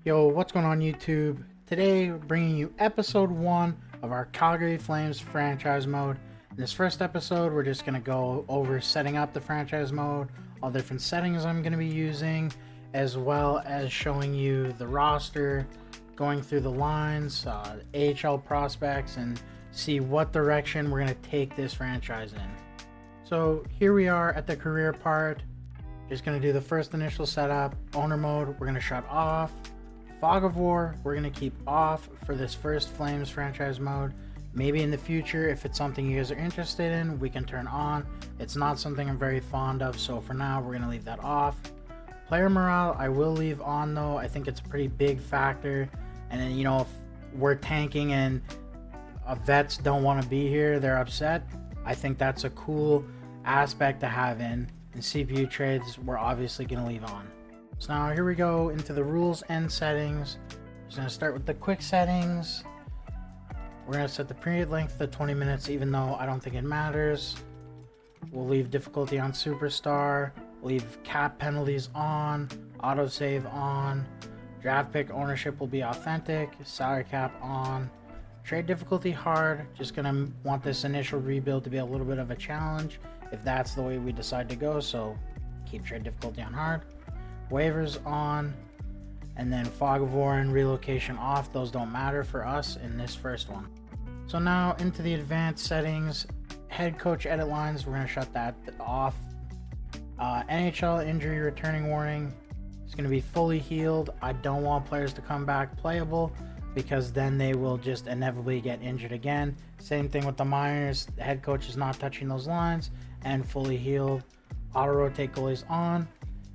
Yo, what's going on YouTube? Today, we're bringing you episode 1 of our Calgary Flames franchise mode. In this first episode, we're just going to go over setting up the franchise mode, all the different settings I'm going to be using, as well as showing you the roster, going through the lines, AHL prospects, and see what direction we're going to take this franchise in. So here we are at the career part. Just going to do the first initial setup. Owner mode, we're going to shut off. Fog of War, we're going to keep off for this first Flames franchise mode. Maybe in the future, if it's something you guys are interested in, we can turn on. It's not something I'm very fond of, so for now, we're going to leave that off. Player morale, I will leave on though. I think it's a pretty big factor. And then, if we're tanking and vets don't want to be here, they're upset. I think that's a cool aspect to have in. And CPU trades, we're obviously going to leave on. So now here we go into the rules and settings. I'm just going to start with the quick settings. We're going to set the period length to 20 minutes, even though I don't think it matters. We'll leave difficulty on Superstar. We'll leave cap penalties on. Autosave on. Draft pick ownership will be authentic. Salary cap on. Trade difficulty hard. Just going to want this initial rebuild to be a little bit of a challenge if that's the way we decide to go. So keep trade difficulty on hard. Waivers on, and then Fog of War and relocation off. Those don't matter for us in this first one. So now into the advanced settings. Head coach edit lines, we're going to shut that off. NHL injury returning warning, it's going to be fully healed. I don't want players to come back playable because then they will just inevitably get injured again. Same thing with the minors. The head coach is not touching those lines, and fully healed. Auto rotate goalies on.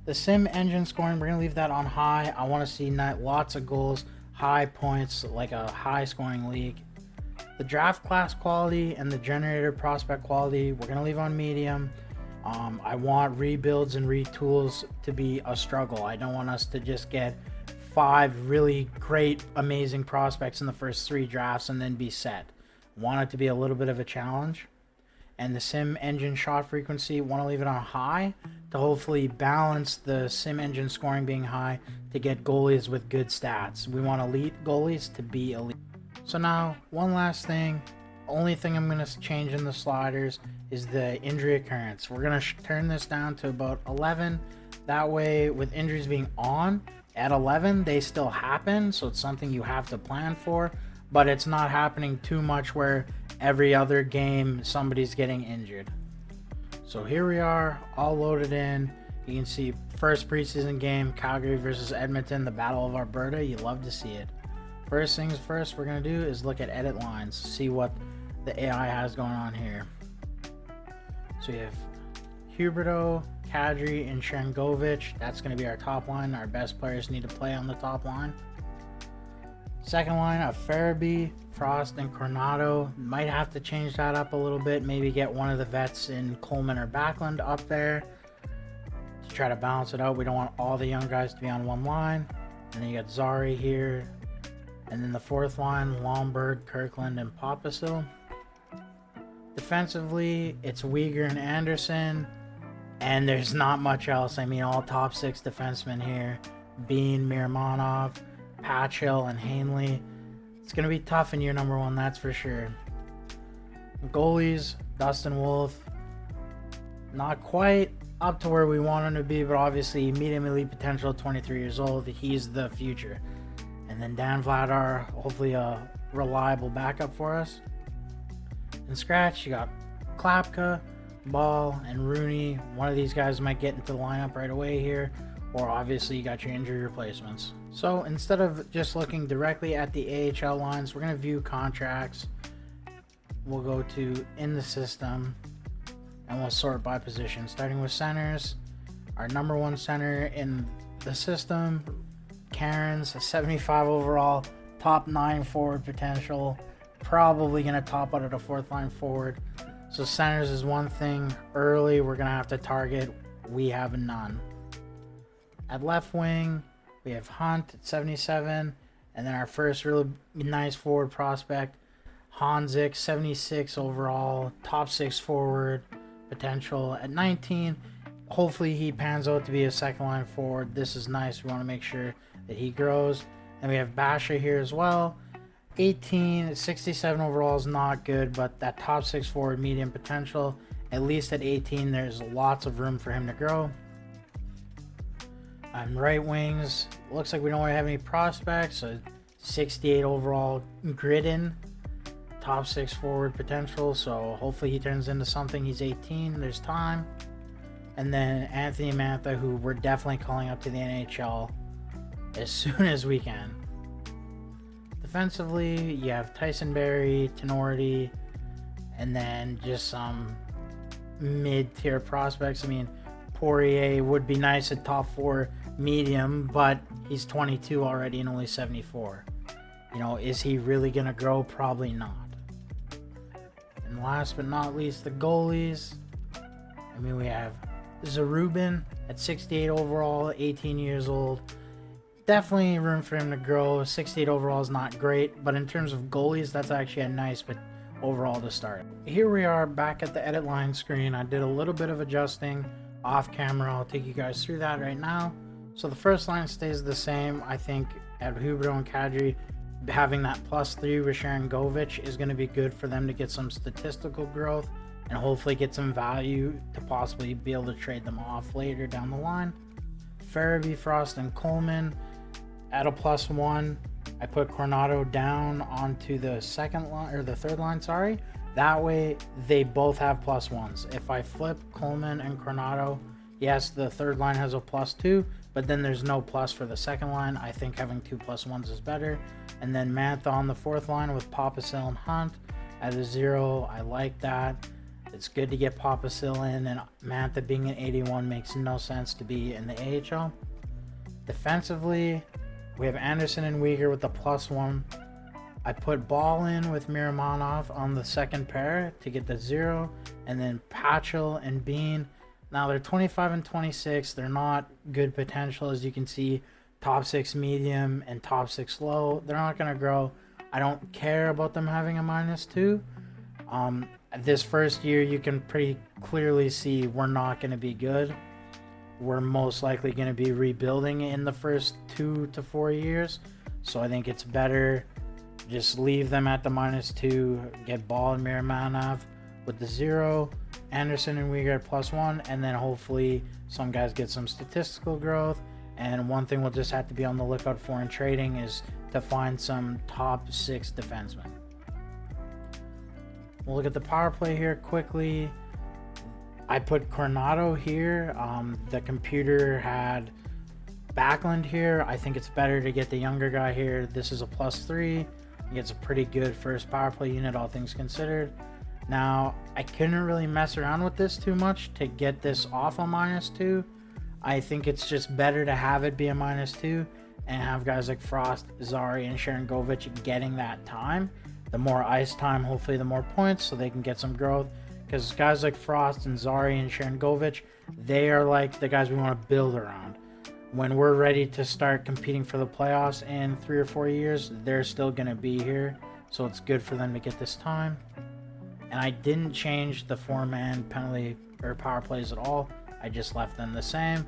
The sim engine scoring, we're going to leave that on high. I want to see lots of goals, high points, like a high scoring league. The draft class quality and the generator prospect quality, we're going to leave on medium. I want rebuilds and retools to be a struggle. I don't want us to just get 5 really great, amazing prospects in the first 3 drafts and then be set. I want it to be a little bit of a challenge. And the sim engine shot frequency, want to leave it on high to hopefully balance the sim engine scoring being high to get goalies with good stats. We want elite goalies to be elite. So now, one last thing. Only thing I'm going to change in the sliders is the injury occurrence. We're going to turn this down to about 11. That way, with injuries being on, at 11, they still happen. So it's something you have to plan for. But it's not happening too much where every other game somebody's getting injured. So here we are, all loaded in. You can see first preseason game, Calgary versus Edmonton, the Battle of Alberta. You love to see it. First things first we're going to do is look at edit lines, see what the AI has going on here. So we have Huberto, Kadri, and Shengovich. That's going to be our top line. Our best players need to play on the top line. Second line of Farabee, Frost, and Coronado. Might have to change that up a little bit. Maybe get one of the vets in Coleman or Backlund up there to try to balance it out. We don't want all the young guys to be on one line. And then you got Zari here. And then the fourth line, Lombard, Kirkland, and Popisil. Defensively, it's Uyghur and Anderson. And there's not much else. I mean, all top 6 defensemen here. Bean, Miramonov, Patchell, and Hanley. It's going to be tough in year number 1, that's for sure. Goalies, Dustin Wolf. Not quite up to where we want him to be, but obviously medium elite potential, 23 years old. He's the future. And then Dan Vladar, hopefully a reliable backup for us. In scratch, you got Klapka, Ball, and Rooney. One of these guys might get into the lineup right away here. Or obviously you got your injury replacements. So instead of just looking directly at the AHL lines, we're going to view contracts. We'll go to in the system and we'll sort by position, starting with centers. Our number 1 center in the system, Cairns, a 75 overall, top 9 forward potential, probably going to top out at a 4th line forward. So centers is one thing. Early we're going to have to target. We have none. At left wing, we have Hunt at 77, and then our first really nice forward prospect, Hanzik, 76 overall, top 6 forward potential at 19. Hopefully he pans out to be a second line forward. This is nice. We want to make sure that he grows. And we have Basha here as well. 18, 67 overall is not good, but that top 6 forward medium potential, at least at 18, there's lots of room for him to grow. On right wings, looks like we don't really have any prospects. So 68 overall Gridden, top 6 forward potential, so hopefully he turns into something. He's 18, there's time. And then Anthony Mantha, who we're definitely calling up to the NHL as soon as we can. Defensively, you have Tyson Barrie, Tenorti, and then just some mid-tier prospects. I mean, Poirier would be nice at top 4 medium, but he's 22 already and only 74. You know, is he really going to grow? Probably not. And last but not least, the goalies. I mean, we have Zarubin at 68 overall, 18 years old. Definitely room for him to grow. 68 overall is not great, but in terms of goalies, that's actually a nice but overall to start. Here we are back at the edit line screen. I did a little bit of adjusting off camera. I'll take you guys through that right now. So the first line stays the same. I think at Huberdeau and Kadri, having that +3 with Sharon Govich is going to be good for them to get some statistical growth and hopefully get some value to possibly be able to trade them off later down the line. Farabee, Frost, and Coleman at a +1. I put Coronado down onto the second line, or the third line, sorry. That way they both have +1s. If I flip Coleman and Coronado, yes, the third line has a +2, but then there's no plus for the second line. I think having 2 +1s is better. And then Mantha on the fourth line with Papasil and Hunt at a 0. I like that. It's good to get Papasil in, and Mantha being an 81 makes no sense to be in the AHL. Defensively, we have Anderson and Uyghur with the +1. I put Ball in with Miramonov on the second pair to get the 0, and then Patchell and Bean. Now they're 25 and 26. They're not good potential, as you can see. Top 6 medium and top 6 low. They're not going to grow. I don't care about them having a -2. This first year, you can pretty clearly see we're not going to be good. We're most likely going to be rebuilding in the first 2 to 4 years. So I think it's better just leave them at the -2, get Ball and Miramonov with the 0, Anderson and Uyghur at +1, and then hopefully some guys get some statistical growth. And one thing we'll just have to be on the lookout for in trading is to find some top 6 defensemen. We'll look at the power play here quickly. I put Coronado here. The computer had Backlund here. I think it's better to get the younger guy here. This is a +3. It's a pretty good first power play unit, all things considered. Now, I couldn't really mess around with this too much to get this off a -2. I think it's just better to have it be a -2 and have guys like Frost, Zari, and Sharon Govich getting that time. The more ice time, hopefully the more points, so they can get some growth. Because guys like Frost and Zari and Sharon Govich, they are like the guys we want to build around. When we're ready to start competing for the playoffs in 3 or 4 years, they're still going to be here. So it's good for them to get this time. And I didn't change the 4-man penalty or power plays at all. I just left them the same.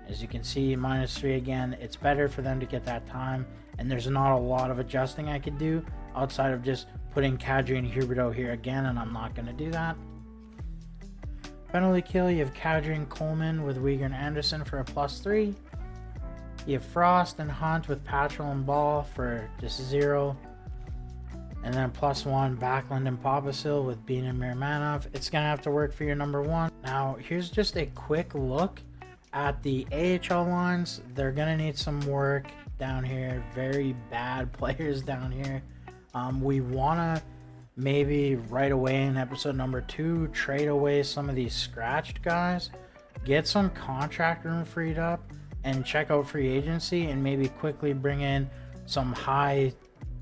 As you can see, -3 again. It's better for them to get that time. And there's not a lot of adjusting I could do outside of just putting Kadri and Huberdeau here again, and I'm not going to do that. Penalty kill, you have Kadri and Coleman with Uyghur and Anderson for a +3. You have Frost and Hunt with Patchell and Ball for just 0. And then +1, Backlund and Papasil with Bean and Miramonov. It's going to have to work for your number 1. Now, here's just a quick look at the AHL lines. They're going to need some work down here. Very bad players down here. We want to maybe right away in episode number 2 trade away some of these scratched guys, get some contract room freed up, and check out free agency and maybe quickly bring in some high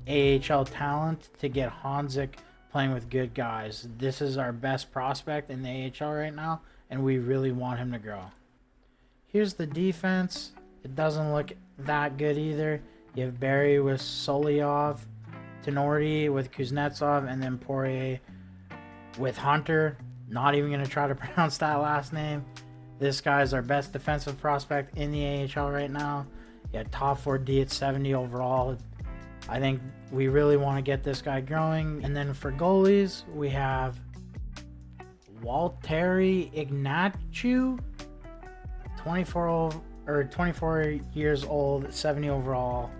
AHL talent to get Hanzik playing with good guys. This is our best prospect in the AHL right now, and we really want him to grow. Here's the defense. It doesn't look that good either. You have Barrie with Solyov, Tenorti with Kuznetsov, and then Poirier with Hunter. Not even going to try to pronounce that last name. This guy is our best defensive prospect in the AHL right now. Yeah, top 4 D at 70 overall. I think we really want to get this guy growing. And then for goalies, we have Walteri Ignatiu, 24 years old, 70 overall,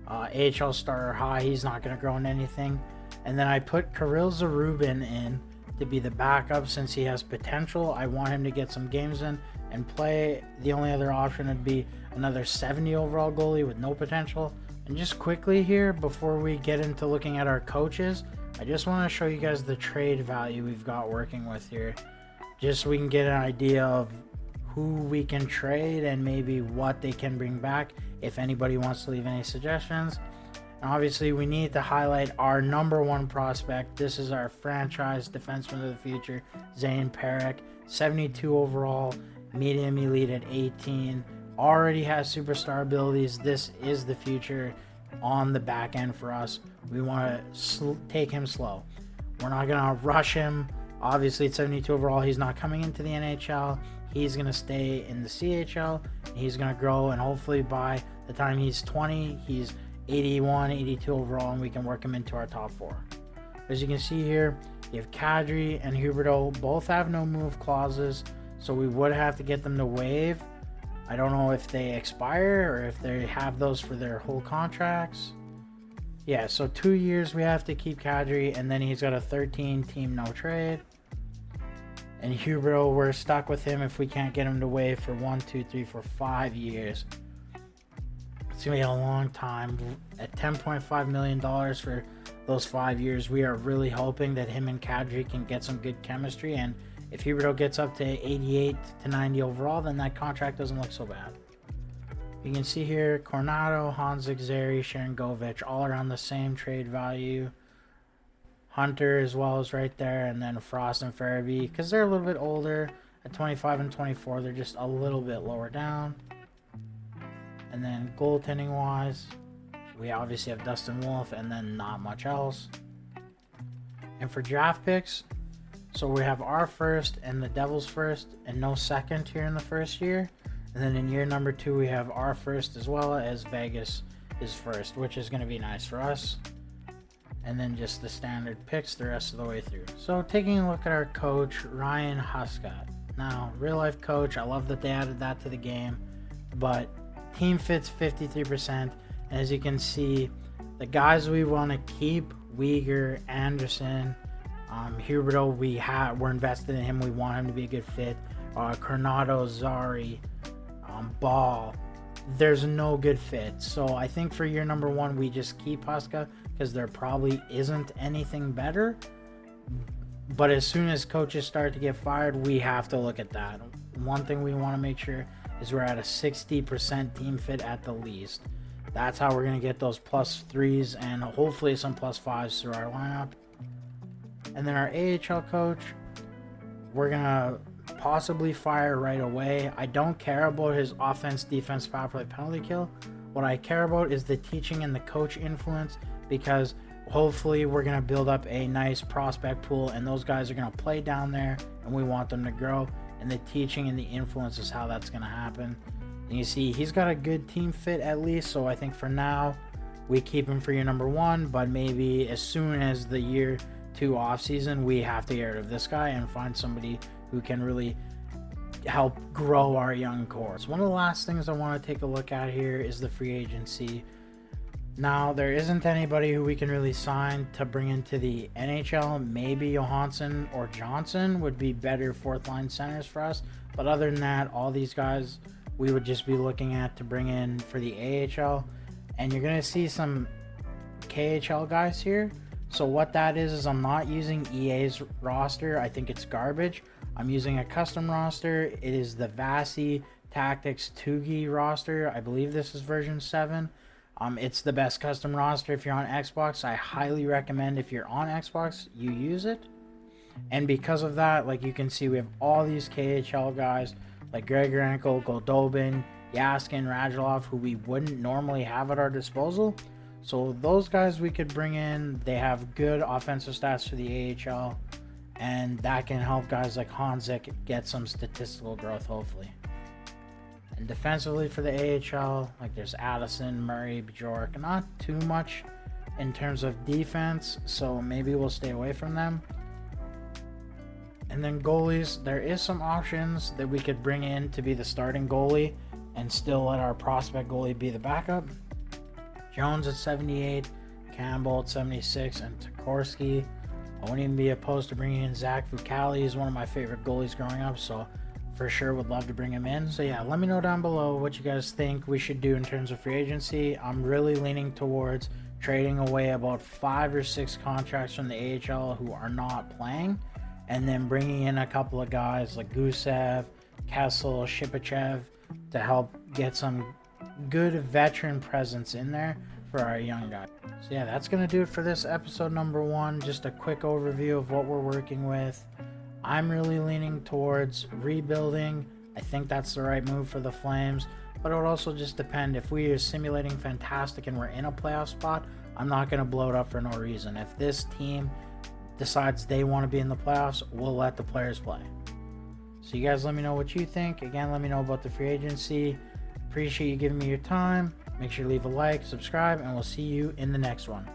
AHL starter high. He's not going to grow in anything. And then I put Kirill Zarubin in to be the backup since he has potential. I want him to get some games in and play. The only other option would be another 70 overall goalie with no potential. And just quickly here, before we get into looking at our coaches, I just want to show you guys the trade value we've got working with here, just so we can get an idea of who we can trade and maybe what they can bring back if anybody wants to leave any suggestions. And obviously we need to highlight our number 1 prospect. This is our franchise defenseman of the future, Zane Parekh, 72 overall, medium elite at 18, already has superstar abilities. This is the future on the back end for us. We want to take him slow. We're not going to rush him. Obviously, at 72 overall, he's not coming into the NHL. He's going to stay in the CHL. He's going to grow, and hopefully by the time he's 20, he's 81, 82 overall, and we can work him into our top 4. As you can see here, you have Kadri and Huberdeau. Both have no move clauses, so we would have to get them to waive. I don't know if they expire or if they have those for their whole contracts. Yeah, so 2 years we have to keep Kadri, and then he's got a 13 team no trade. And Huberdeau, we're stuck with him if we can't get him to waive for 1, 2, 3, 4, 5 years. It's going to be a long time. At $10.5 million for those 5 years, we are really hoping that him and Kadri can get some good chemistry, and if Huberdeau gets up to 88 to 90 overall, then that contract doesn't look so bad. You can see here, Coronado, Hanzik, Zary, Sharangovich, all around the same trade value. Hunter as well is right there, and then Frost and Farabee, because they're a little bit older. At 25 and 24, they're just a little bit lower down. And then goaltending wise, we obviously have Dustin Wolf, and then not much else. And for draft picks, so we have our first and the Devils first, and no second here in the first year. And then in year number 2, we have our first as well as Vegas is first, which is going to be nice for us. And then just the standard picks the rest of the way through. So taking a look at our coach, Ryan Huscott. Now, real life coach, I love that they added that to the game, but team fits 53%. And as you can see, the guys we want to keep, Uyghur, Anderson, Huberdeau, we're invested in him. We want him to be a good fit. Coronado, Zary, Ball. There's no good fit. So I think for year number 1, we just keep Huska because there probably isn't anything better. But as soon as coaches start to get fired, we have to look at that. One thing we want to make sure is we're at a 60% team fit at the least. That's how we're going to get those +3s and hopefully some +5s through our lineup. And then our AHL coach, we're going to possibly fire right away. I don't care about his offense, defense, power play, penalty kill. What I care about is the teaching and the coach influence, because hopefully we're going to build up a nice prospect pool, and those guys are going to play down there, and we want them to grow. And the teaching and the influence is how that's going to happen. And you see, he's got a good team fit at least, so I think for now, we keep him for year number 1, but maybe as soon as the year 2 off season, we have to get rid of this guy and find somebody who can really help grow our young core. So one of the last things I want to take a look at here is the free agency. Now, there isn't anybody who we can really sign to bring into the NHL. Maybe Johansson or Johnson would be better fourth line centers for us, but other than that, all these guys we would just be looking at to bring in for the AHL. And you're going to see some KHL guys here. So what that is I'm not using EA's roster. I think it's garbage. I'm using a custom roster. It is the Vasi Tactics Tugi roster. I believe this is version 7. It's the best custom roster if you're on Xbox. I highly recommend if you're on Xbox, you use it. And because of that, like you can see, we have all these KHL guys like Grigorenko, Goldobin, Yaskin, Radulov, who we wouldn't normally have at our disposal. So those guys we could bring in. They have good offensive stats for the AHL, and that can help guys like Hanzik get some statistical growth, hopefully. And defensively for the AHL, like there's Addison, Murray, Bjork, not too much in terms of defense, so maybe we'll stay away from them. And then goalies, there is some options that we could bring in to be the starting goalie and still let our prospect goalie be the backup. Jones at 78, Campbell at 76, and Sikorsky. I wouldn't even be opposed to bringing in Zach Fucale. He's one of my favorite goalies growing up, so for sure would love to bring him in. So yeah, let me know down below what you guys think we should do in terms of free agency. I'm really leaning towards trading away about 5 or 6 contracts from the AHL who are not playing, and then bringing in a couple of guys like Gusev, Kessel, Shipachev to help get some good veteran presence in there for our young guys. So yeah, that's gonna do it for this episode number 1. Just a quick overview of what we're working with. I'm really leaning towards rebuilding. I think that's the right move for the Flames, but it would also just depend. If we are simulating fantastic and we're in a playoff spot, I'm not going to blow it up for no reason. If this team decides they want to be in the playoffs, we'll let the players play. So you guys let me know what you think. Again, let me know about the free agency. Appreciate you giving me your time. Make sure to leave a like, subscribe, and we'll see you in the next one.